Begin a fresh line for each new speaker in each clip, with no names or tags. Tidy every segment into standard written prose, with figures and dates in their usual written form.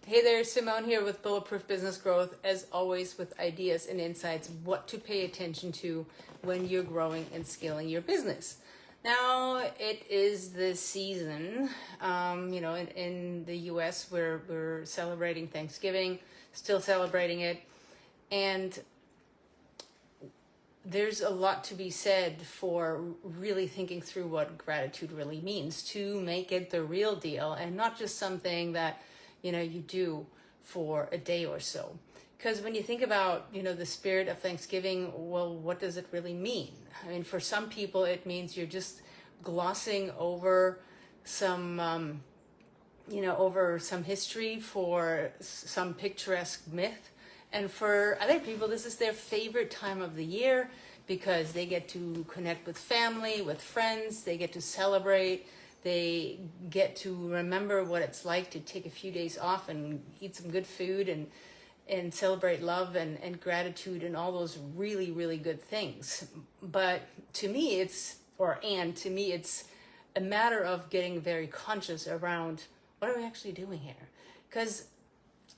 Hey there, Simone here with Bulletproof Business Growth, as always with ideas and insights, what to pay attention to when you're growing and scaling your business. Now, it is the season, in the US, we're celebrating Thanksgiving, still celebrating it, and there's a lot to be said for really thinking through what gratitude really means to make it the real deal and not just something that you do for a day or so. Because when you think about, the spirit of Thanksgiving, well, what does it really mean? I mean, for some people, it means you're just glossing over some, over some history for some picturesque myth. And for other people, this is their favorite time of the year because they get to connect with family, with friends, they get to celebrate. They get to remember what it's like to take a few days off and eat some good food and celebrate love and gratitude and all those really, really good things. But to me, it's a matter of getting very conscious around what are we actually doing here? Because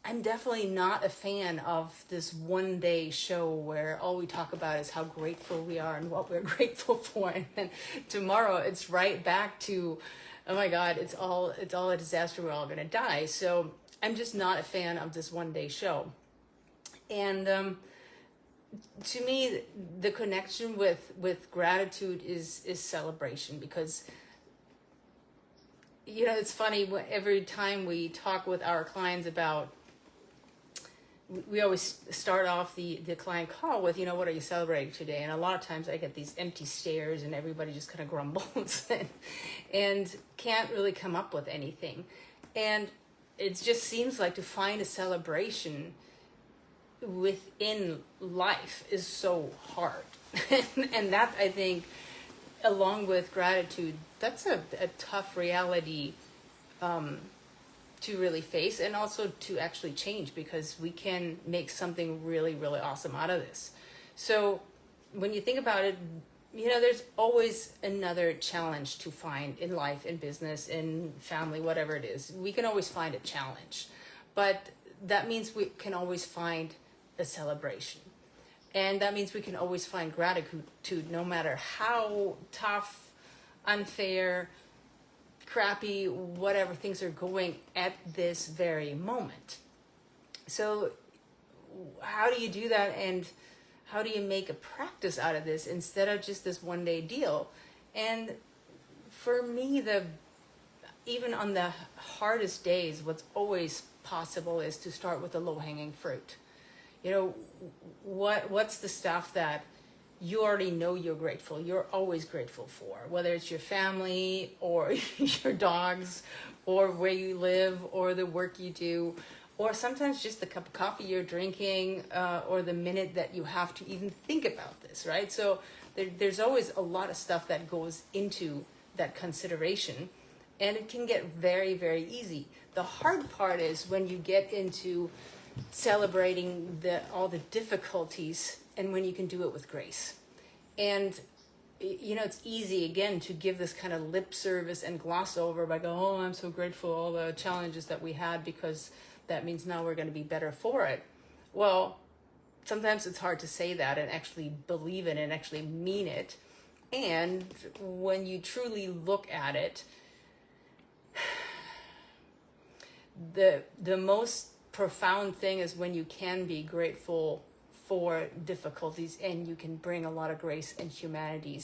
I'm definitely not a fan of this one day show where all we talk about is how grateful we are and what we're grateful for. And then tomorrow it's right back to, oh my God, it's all a disaster. We're all going to die. So I'm just not a fan of this one day show. And to me, the connection with gratitude is celebration because, it's funny every time we talk with our clients about, we always start off the client call with, what are you celebrating today? And a lot of times I get these empty stares and everybody just kind of grumbles and can't really come up with anything. And it just seems like to find a celebration within life is so hard. And that, I think, along with gratitude, that's a tough reality to really face and also to actually change because we can make something really, really awesome out of this. So when you think about it, there's always another challenge to find in life, in business, in family, whatever it is. We can always find a challenge, but that means we can always find a celebration. And that means we can always find gratitude no matter how tough, unfair, crappy, whatever things are going at this very moment. So how do you do that, and how do you make a practice out of this instead of just this one day deal? And for me, even on the hardest days, what's always possible is to start with the low-hanging fruit. What's the stuff that you already know you're always grateful for, whether it's your family or your dogs or where you live or the work you do, or sometimes just the cup of coffee you're drinking or the minute that you have to even think about this, right? So there's always a lot of stuff that goes into that consideration, and it can get very, very easy. The hard part is when you get into celebrating all the difficulties and when you can do it with grace. And it's easy again to give this kind of lip service and gloss over by going, oh, I'm so grateful for all the challenges that we had because that means now we're going to be better for it. Well, sometimes it's hard to say that and actually believe it and actually mean it. And when you truly look at it, the most profound thing is when you can be grateful for difficulties and you can bring a lot of grace and humanity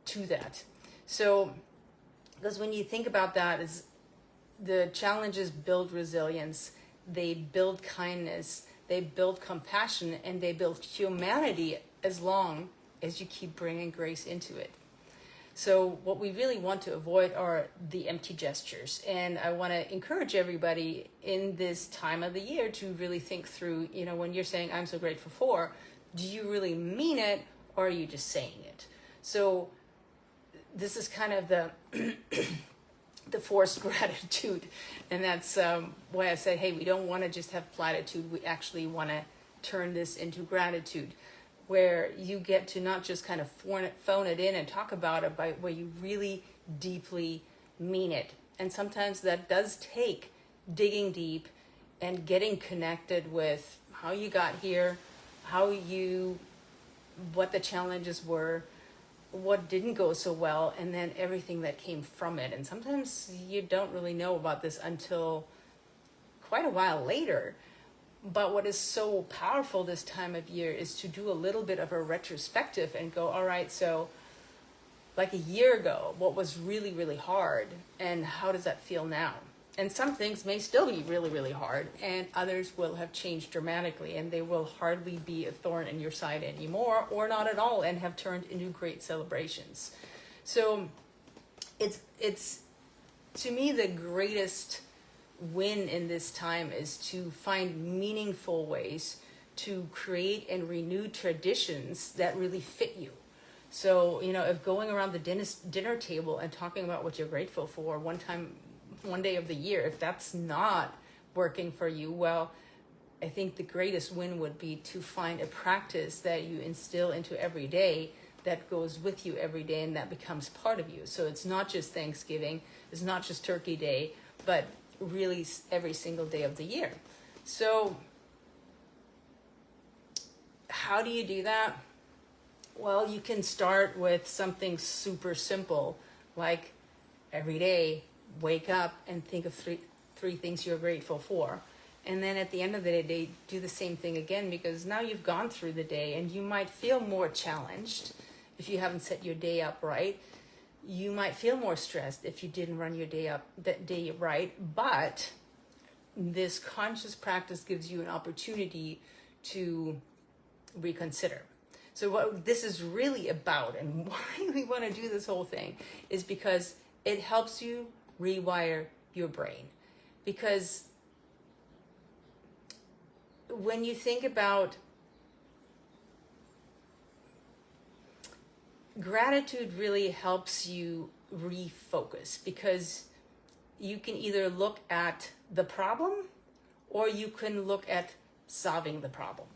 to that. So, because when you think about that, is the challenges build resilience, they build kindness, they build compassion, and they build humanity as long as you keep bringing grace into it. So what we really want to avoid are the empty gestures. And I want to encourage everybody in this time of the year to really think through, when you're saying, I'm so grateful for, do you really mean it or are you just saying it? So this is kind of the forced gratitude. And that's why I said, hey, we don't want to just have platitude. We actually want to turn this into gratitude, where you get to not just kind of phone it in and talk about it, but where you really deeply mean it. And sometimes that does take digging deep and getting connected with how you got here, what the challenges were, what didn't go so well, and then everything that came from it. And sometimes you don't really know about this until quite a while later. But what is so powerful this time of year is to do a little bit of a retrospective and go, all right, so like a year ago, what was really, really hard, and how does that feel now? And some things may still be really, really hard, and others will have changed dramatically, and they will hardly be a thorn in your side anymore, or not at all, and have turned into great celebrations. So it's to me, the greatest win in this time is to find meaningful ways to create and renew traditions that really fit you. So, if going around the dinner table and talking about what you're grateful for one day of the year, if that's not working for you, well, I think the greatest win would be to find a practice that you instill into every day that goes with you every day and that becomes part of you. So it's not just Thanksgiving, it's not just Turkey Day, but really every single day of the year. So how do you do that? Well, you can start with something super simple, like every day, wake up and think of three things you're grateful for. And then at the end of the day, do the same thing again, because now you've gone through the day and you might feel more challenged if you haven't set your day up right. You might feel more stressed if you didn't run your day up that day right. But this conscious practice gives you an opportunity to reconsider. So what this is really about, and why we want to do this whole thing, is because it helps you rewire your brain. Because when you think about gratitude, really helps you refocus, because you can either look at the problem or you can look at solving the problem.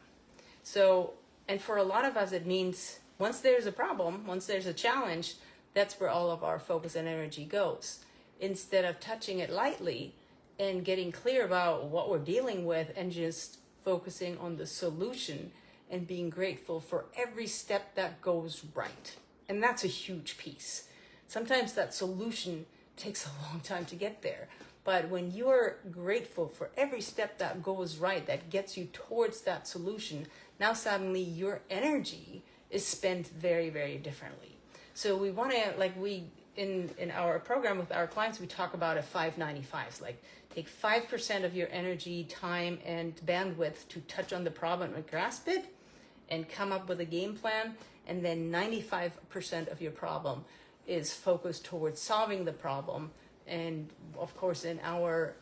So, and for a lot of us, it means once there's a problem, once there's a challenge, that's where all of our focus and energy goes. Instead of touching it lightly and getting clear about what we're dealing with and just focusing on the solution and being grateful for every step that goes right. And that's a huge piece. Sometimes that solution takes a long time to get there. But when you're grateful for every step that goes right, that gets you towards that solution, now suddenly your energy is spent very, very differently. So we want to, in our program with our clients, we talk about a 5-95. Like, take 5% of your energy, time, and bandwidth to touch on the problem and grasp it and come up with a game plan. And then 95% of your problem is focused towards solving the problem. And of course, in our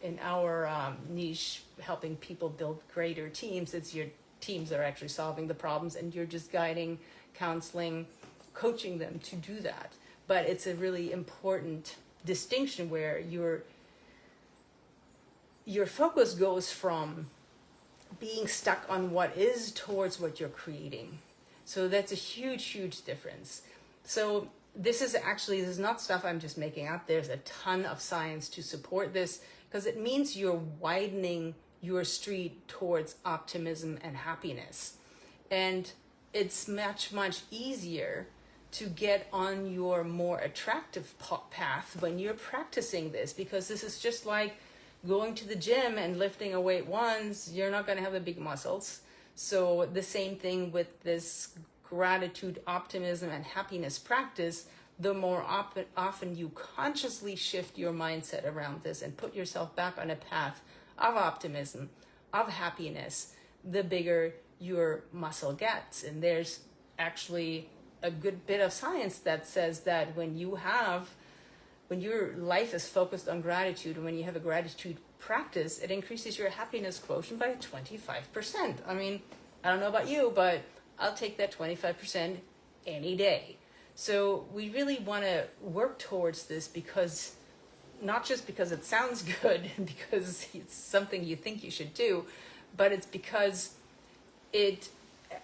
niche, helping people build greater teams, it's your teams that are actually solving the problems, and you're just guiding, counseling, coaching them to do that. But it's a really important distinction where your focus goes from being stuck on what is towards what you're creating. So that's a huge, huge difference. So this is not stuff I'm just making up. There's a ton of science to support this, because it means you're widening your street towards optimism and happiness. And it's much, much easier to get on your more attractive path when you're practicing this, because this is just like going to the gym and lifting a weight once. You're not going to have the big muscles. So the same thing with this gratitude, optimism, and happiness practice. The more often you consciously shift your mindset around this and put yourself back on a path of optimism, of happiness, the bigger your muscle gets. And there's actually a good bit of science that says that when your life is focused on gratitude, and when you have a gratitude practice, it increases your happiness quotient by 25%. I mean, I don't know about you, but I'll take that 25% any day. So we really want to work towards this, because not just because it sounds good, because it's something you think you should do, but it's because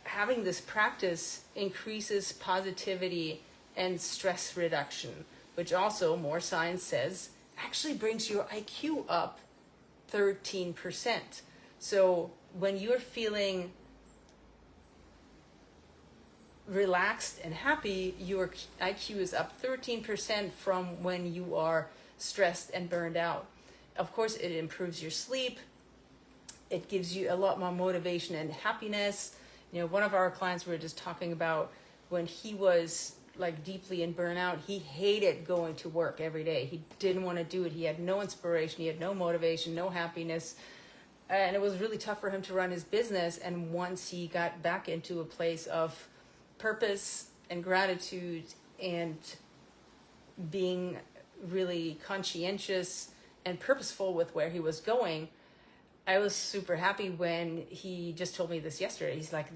having this practice increases positivity and stress reduction, which also, more science says, actually brings your IQ up 13%. So when you're feeling relaxed and happy, your IQ is up 13% from when you are stressed and burned out. Of course, it improves your sleep. It gives you a lot more motivation and happiness. You know, one of our clients we were just talking about, when he was like deeply in burnout, he hated going to work every day. He didn't want to do it. He had no inspiration. He had no motivation, no happiness. And it was really tough for him to run his business. And once he got back into a place of purpose and gratitude and being really conscientious and purposeful with where he was going, I was super happy when he just told me this yesterday. He's like,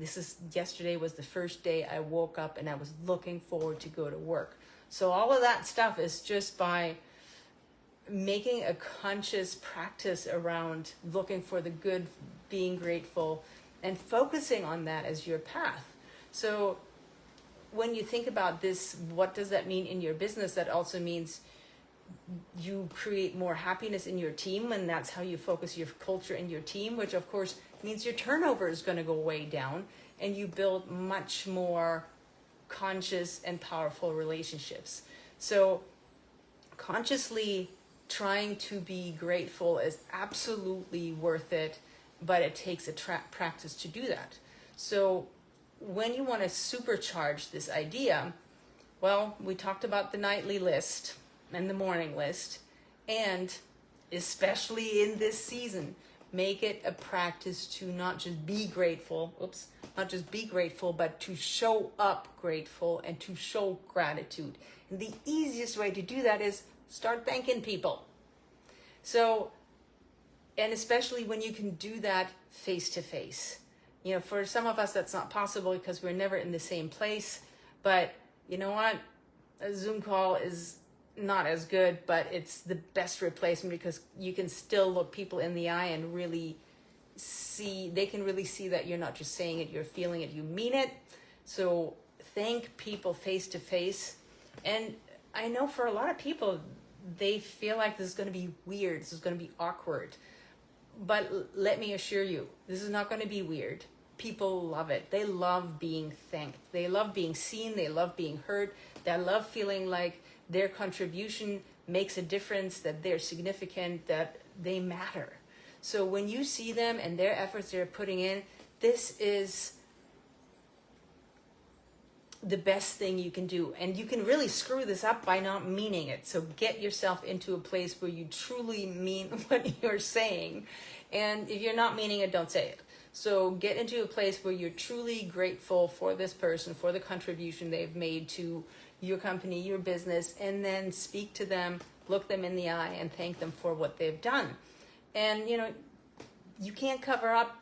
yesterday was the first day I woke up and I was looking forward to go to work. So all of that stuff is just by making a conscious practice around looking for the good, being grateful, and focusing on that as your path. So when you think about this, what does that mean in your business? That also means you create more happiness in your team, and that's how you focus your culture in your team, which of course means your turnover is going to go way down, and you build much more conscious and powerful relationships. So consciously trying to be grateful is absolutely worth it, but it takes a practice to do that. So when you want to supercharge this idea, well, we talked about the nightly list and the morning list, and especially in this season, make it a practice to not just be grateful, but to show up grateful and to show gratitude. And the easiest way to do that is start thanking people. So, and especially when you can do that face to face. You know, for some of us, that's not possible because we're never in the same place. But you know what? A Zoom call is not as good, but it's the best replacement because you can still look people in the eye and really see, they can really see that you're not just saying it, you're feeling it, you mean it. So thank people face to face. And I know for a lot of people, they feel like this is going to be weird, this is going to be awkward. But let me assure you, this is not going to be weird. People love it. They love being thanked. They love being seen. They love being heard. They love feeling like their contribution makes a difference, that they're significant, that they matter. So when you see them and their efforts they're putting in, this is the best thing you can do. And you can really screw this up by not meaning it. So get yourself into a place where you truly mean what you're saying. And if you're not meaning it, don't say it. So get into a place where you're truly grateful for this person, for the contribution they've made to your company, your business, and then speak to them, look them in the eye, and thank them for what they've done. And, you know, you can't cover up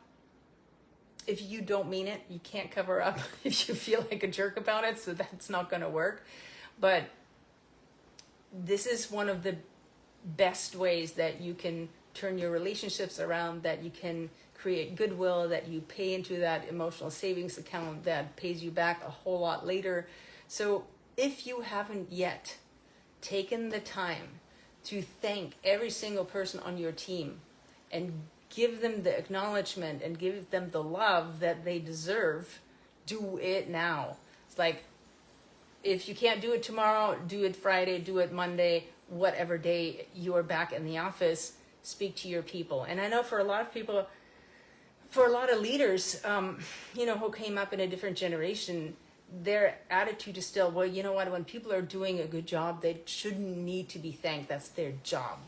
if you don't mean it. You can't cover up if you feel like a jerk about it, so that's not going to work. But this is one of the best ways that you can turn your relationships around, that you can create goodwill, that you pay into that emotional savings account that pays you back a whole lot later. So if you haven't yet taken the time to thank every single person on your team and give them the acknowledgement and give them the love that they deserve, do it now. It's like, if you can't do it tomorrow, do it Friday, do it Monday, whatever day you're back in the office, speak to your people. And I know for a lot of people, for a lot of leaders, who came up in a different generation, their attitude is still, well, you know what, when people are doing a good job, they shouldn't need to be thanked. That's their job.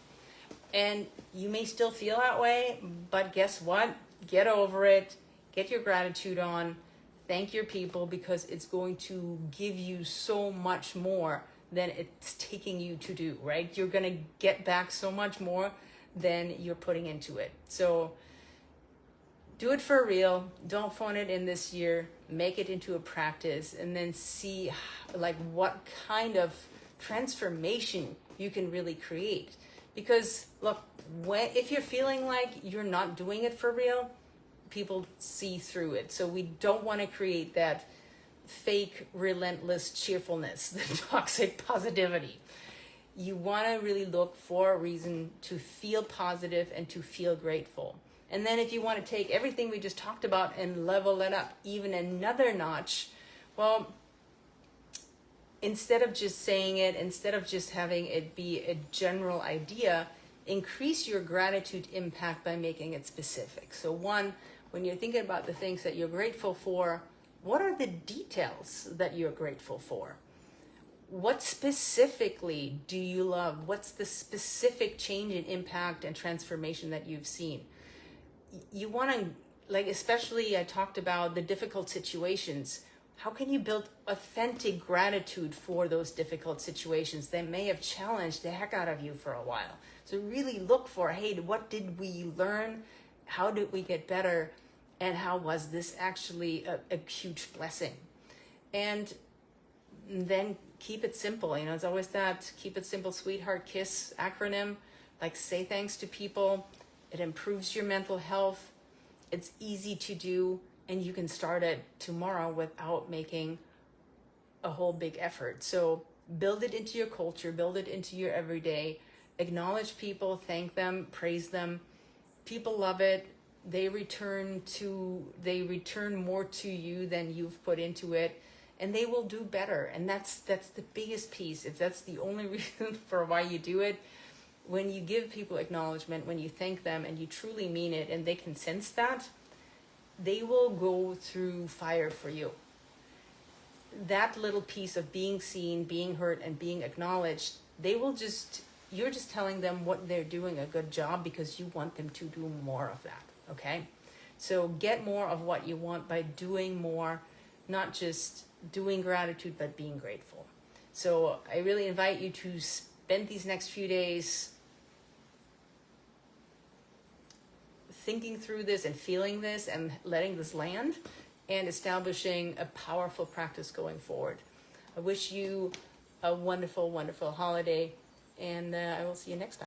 And you may still feel that way, but guess what? Get over it. Get your gratitude on. Thank your people, because it's going to give you so much more than it's taking you to do, right? You're going to get back so much more than you're putting into it. So do it for real. Don't phone it in this year. Make it into a practice, and then see like what kind of transformation you can really create. Because look, if you're feeling like you're not doing it for real, people see through it. So we don't want to create that fake, relentless cheerfulness, the toxic positivity. you want to really look for a reason to feel positive and to feel grateful. And then if you want to take everything we just talked about and level it up even another notch, well, instead of just saying it, instead of just having it be a general idea, increase your gratitude impact by making it specific. So one, when you're thinking about the things that you're grateful for, what are the details that you're grateful for? What specifically do you love? What's the specific change in impact and transformation that you've seen? You want to, like, especially I talked about the difficult situations. How can you build authentic gratitude for those difficult situations that may have challenged the heck out of you for a while? So really look for, hey, what did we learn? How did we get better? And how was this actually a huge blessing? And then keep it simple. It's always that keep it simple, sweetheart, KISS acronym. Like, say thanks to people. It improves your mental health. It's easy to do, and you can start it tomorrow without making a whole big effort. So build it into your culture, build it into your everyday. Acknowledge people, thank them, praise them. People love it. They return more to you than you've put into it, and they will do better. And that's the biggest piece. If that's the only reason for why you do it, when you give people acknowledgement, when you thank them and you truly mean it and they can sense that, they will go through fire for you. That little piece of being seen, being heard, and being acknowledged, you're just telling them what they're doing a good job because you want them to do more of that, okay? So get more of what you want by doing more, not just doing gratitude, but being grateful. So I really invite you to spend these next few days thinking through this and feeling this and letting this land and establishing a powerful practice going forward. I wish you a wonderful, wonderful holiday, and I will see you next time.